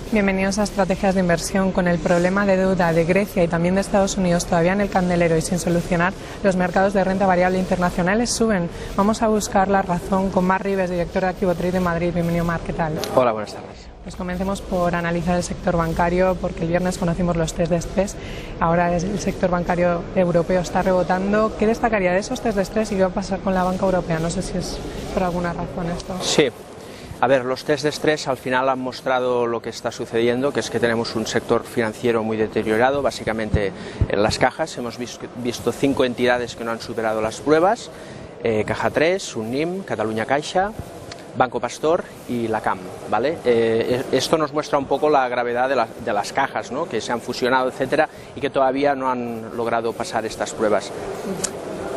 Bienvenidos a Estrategias de Inversión. Con el problema de deuda de Grecia y también de Estados Unidos todavía en el candelero y sin solucionar, los mercados de renta variable internacionales suben. Vamos a buscar la razón con Marc Ribes, director de Activo Trade de Madrid. Bienvenido, Marc, ¿qué tal? Hola, buenas tardes. Pues comencemos por analizar el sector bancario, porque el viernes conocimos los test de estrés. Ahora el sector bancario europeo está rebotando. ¿Qué destacaría de esos test de estrés y qué va a pasar con la banca europea? No sé si es por alguna razón esto. Sí. A ver, los test de estrés al final han mostrado lo que está sucediendo, que es que tenemos un sector financiero muy deteriorado, básicamente en las cajas. Hemos visto 5 entidades que no han superado las pruebas, Caja 3, Unnim, Catalunya Caixa, Banco Pastor y la CAM, ¿vale? Esto nos muestra un poco la gravedad de las cajas, ¿no? Que se han fusionado, etcétera, y que todavía no han logrado pasar estas pruebas.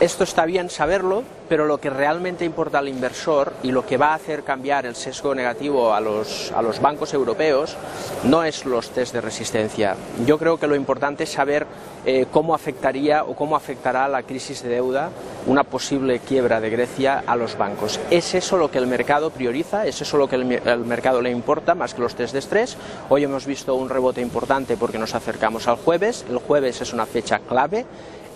Esto está bien saberlo, pero lo que realmente importa al inversor y lo que va a hacer cambiar el sesgo negativo a los bancos europeos no es los test de resistencia. Yo creo que lo importante es saber cómo afectaría o cómo afectará la crisis de deuda, una posible quiebra de Grecia, a los bancos. Es eso lo que el mercado prioriza, es eso lo que el mercado le importa más que los test de estrés. Hoy hemos visto un rebote importante porque nos acercamos al jueves. El jueves es una fecha clave.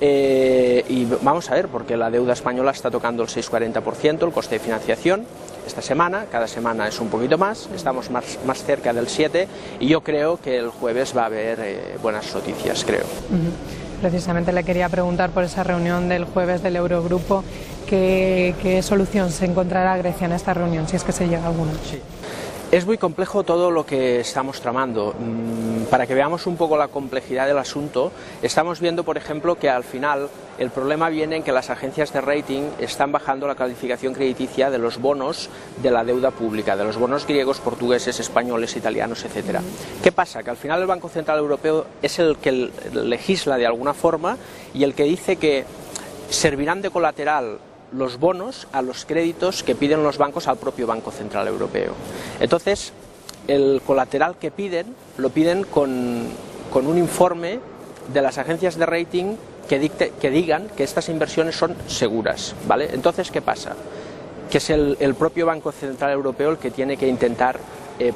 Y vamos a ver, porque la deuda española está tocando el 6,40%, el coste de financiación, esta semana, cada semana es un poquito más, estamos más cerca del 7%, y yo creo que el jueves va a haber buenas noticias, creo. Precisamente le quería preguntar por esa reunión del jueves del Eurogrupo, ¿qué solución se encontrará Grecia en esta reunión, si es que se llega a alguna? Sí. Es muy complejo todo lo que estamos tramando. Para que veamos un poco la complejidad del asunto, estamos viendo, por ejemplo, que al final el problema viene en que las agencias de rating están bajando la calificación crediticia de los bonos de la deuda pública, de los bonos griegos, portugueses, españoles, italianos, etcétera. ¿Qué pasa? Que al final el Banco Central Europeo es el que legisla de alguna forma y el que dice que servirán de colateral los bonos a los créditos que piden los bancos al propio Banco Central Europeo. Entonces, el colateral que piden, lo piden con un informe de las agencias de rating que digan que estas inversiones son seguras, ¿vale? Entonces, ¿qué pasa? Que es el propio Banco Central Europeo el que tiene que intentar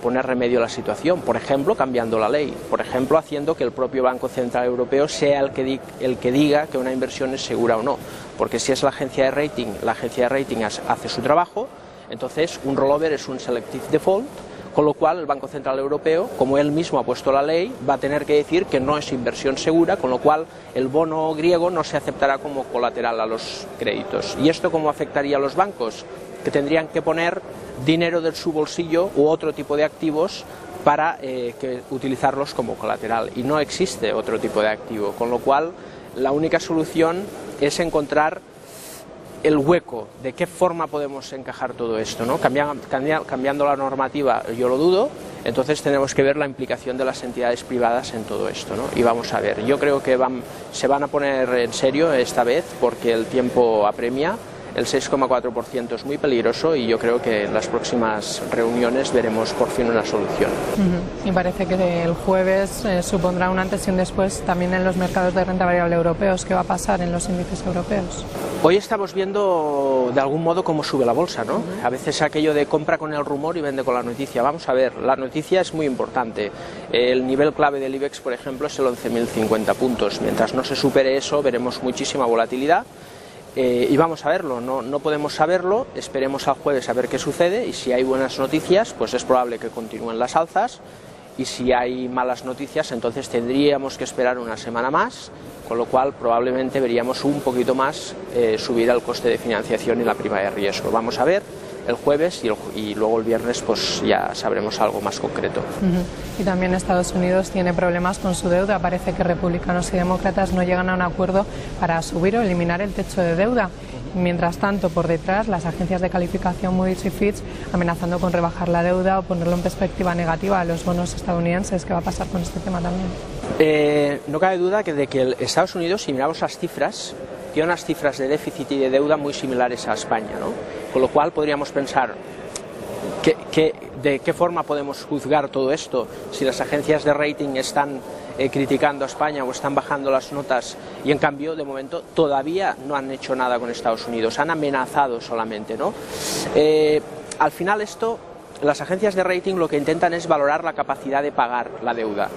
poner remedio a la situación, por ejemplo, cambiando la ley, por ejemplo, haciendo que el propio Banco Central Europeo sea el que diga que una inversión es segura o no, porque si es la agencia de rating hace su trabajo, entonces un rollover es un selective default, con lo cual el Banco Central Europeo, como él mismo ha puesto la ley, va a tener que decir que no es inversión segura, con lo cual el bono griego no se aceptará como colateral a los créditos. ¿Y esto cómo afectaría a los bancos? Que tendrían que poner dinero de su bolsillo u otro tipo de activos para utilizarlos como colateral, y no existe otro tipo de activo, con lo cual la única solución es encontrar el hueco de qué forma podemos encajar todo esto, ¿no? Cambiando la normativa, yo lo dudo. Entonces tenemos que ver la implicación de las entidades privadas en todo esto, ¿no? Y vamos a ver, yo creo que se van a poner en serio esta vez porque el tiempo apremia. El 6,4% es muy peligroso y yo creo que en las próximas reuniones veremos por fin una solución. Y parece que el jueves supondrá un antes y un después también en los mercados de renta variable europeos. ¿Qué va a pasar en los índices europeos? Hoy estamos viendo de algún modo cómo sube la bolsa, ¿no? A veces aquello de compra con el rumor y vende con la noticia. Vamos a ver, la noticia es muy importante. El nivel clave del IBEX, por ejemplo, es el 11.050 puntos. Mientras no se supere eso, veremos muchísima volatilidad. Y vamos a verlo, no podemos saberlo, esperemos al jueves a ver qué sucede, y si hay buenas noticias pues es probable que continúen las alzas, y si hay malas noticias entonces tendríamos que esperar una semana más, con lo cual probablemente veríamos un poquito más subir el coste de financiación y la prima de riesgo. Vamos a ver el jueves y luego el viernes pues ya sabremos algo más concreto. Y también Estados Unidos tiene problemas con su deuda. Parece que republicanos y demócratas no llegan a un acuerdo para subir o eliminar el techo de deuda. Mientras tanto, por detrás, las agencias de calificación Moody's y Fitch amenazando con rebajar la deuda o ponerlo en perspectiva negativa a los bonos estadounidenses. ¿Qué va a pasar con este tema también? No cabe duda de que Estados Unidos, si miramos las cifras, tiene unas cifras de déficit y de deuda muy similares a España, ¿no? Con lo cual podríamos pensar de qué forma podemos juzgar todo esto si las agencias de rating están criticando a España o están bajando las notas y en cambio de momento todavía no han hecho nada con Estados Unidos, han amenazado solamente, ¿no? Al final esto las agencias de rating lo que intentan es valorar la capacidad de pagar la deuda.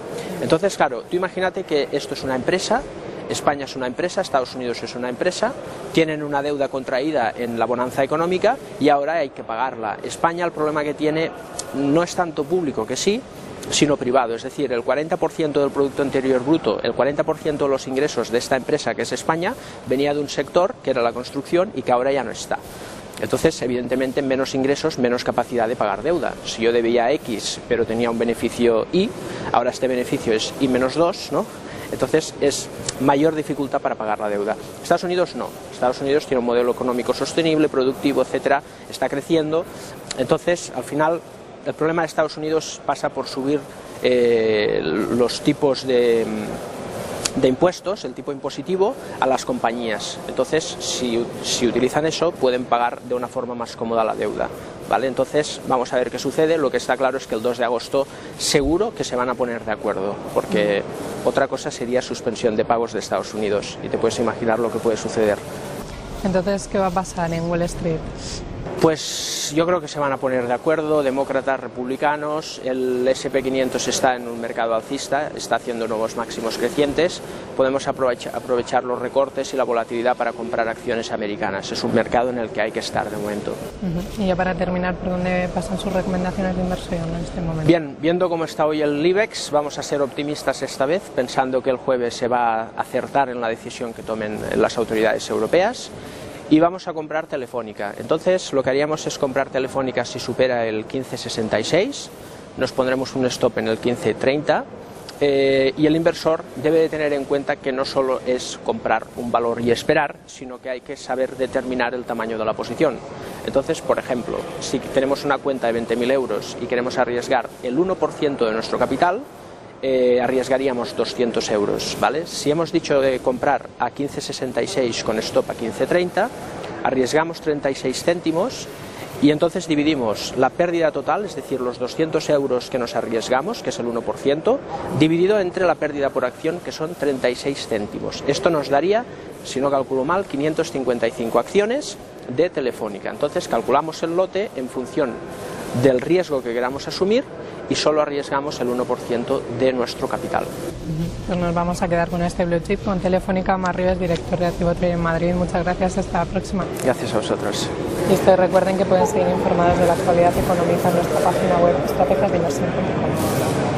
Entonces, claro, tú imagínate que esto es una empresa, España es una empresa, Estados Unidos es una empresa, tienen una deuda contraída en la bonanza económica y ahora hay que pagarla. España, el problema que tiene no es tanto público, que sí, sino privado, es decir, el 40% del Producto Interior Bruto, el 40% de los ingresos de esta empresa que es España, venía de un sector que era la construcción y que ahora ya no está. Entonces, evidentemente, menos ingresos, menos capacidad de pagar deuda. Si yo debía X, pero tenía un beneficio Y, ahora este beneficio es Y-2, ¿no? Entonces, es mayor dificultad para pagar la deuda. Estados Unidos no. Estados Unidos tiene un modelo económico sostenible, productivo, etcétera, está creciendo. Entonces, al final, el problema de Estados Unidos pasa por subir los tipos de impuestos, el tipo impositivo, a las compañías. Entonces, si utilizan eso, pueden pagar de una forma más cómoda la deuda, ¿vale? Entonces, vamos a ver qué sucede. Lo que está claro es que el 2 de agosto seguro que se van a poner de acuerdo, porque otra cosa sería suspensión de pagos de Estados Unidos, y te puedes imaginar lo que puede suceder. Entonces, ¿qué va a pasar en Wall Street? Pues yo creo que se van a poner de acuerdo, demócratas, republicanos. El SP500 está en un mercado alcista, está haciendo nuevos máximos crecientes. Podemos aprovechar los recortes y la volatilidad para comprar acciones americanas. Es un mercado en el que hay que estar de momento. Y ya para terminar, ¿por dónde pasan sus recomendaciones de inversión en este momento? Bien, viendo cómo está hoy el IBEX, vamos a ser optimistas esta vez, pensando que el jueves se va a acertar en la decisión que tomen las autoridades europeas. Y vamos a comprar Telefónica. Entonces, lo que haríamos es comprar Telefónica si supera el 15,66, nos pondremos un stop en el 15,30, y el inversor debe de tener en cuenta que no solo es comprar un valor y esperar, sino que hay que saber determinar el tamaño de la posición. Entonces, por ejemplo, si tenemos una cuenta de 20.000 euros y queremos arriesgar el 1% de nuestro capital, arriesgaríamos 200 euros, ¿vale? Si hemos dicho de comprar a 15,66 con stop a 15,30, arriesgamos 36 céntimos y entonces dividimos la pérdida total, es decir, los 200 euros que nos arriesgamos, que es el 1%, dividido entre la pérdida por acción, que son 36 céntimos. Esto nos daría, si no calculo mal, 555 acciones de Telefónica. Entonces calculamos el lote en función del riesgo que queramos asumir y solo arriesgamos el 1% de nuestro capital. Pues nos vamos a quedar con este blue chip con Telefónica. Mar Ribes, director de Activo Trade en Madrid. Muchas gracias, hasta la próxima. Gracias a vosotros. Y ustedes recuerden que pueden seguir informados de la actualidad económica en nuestra página web estrategiasdeinversión.com.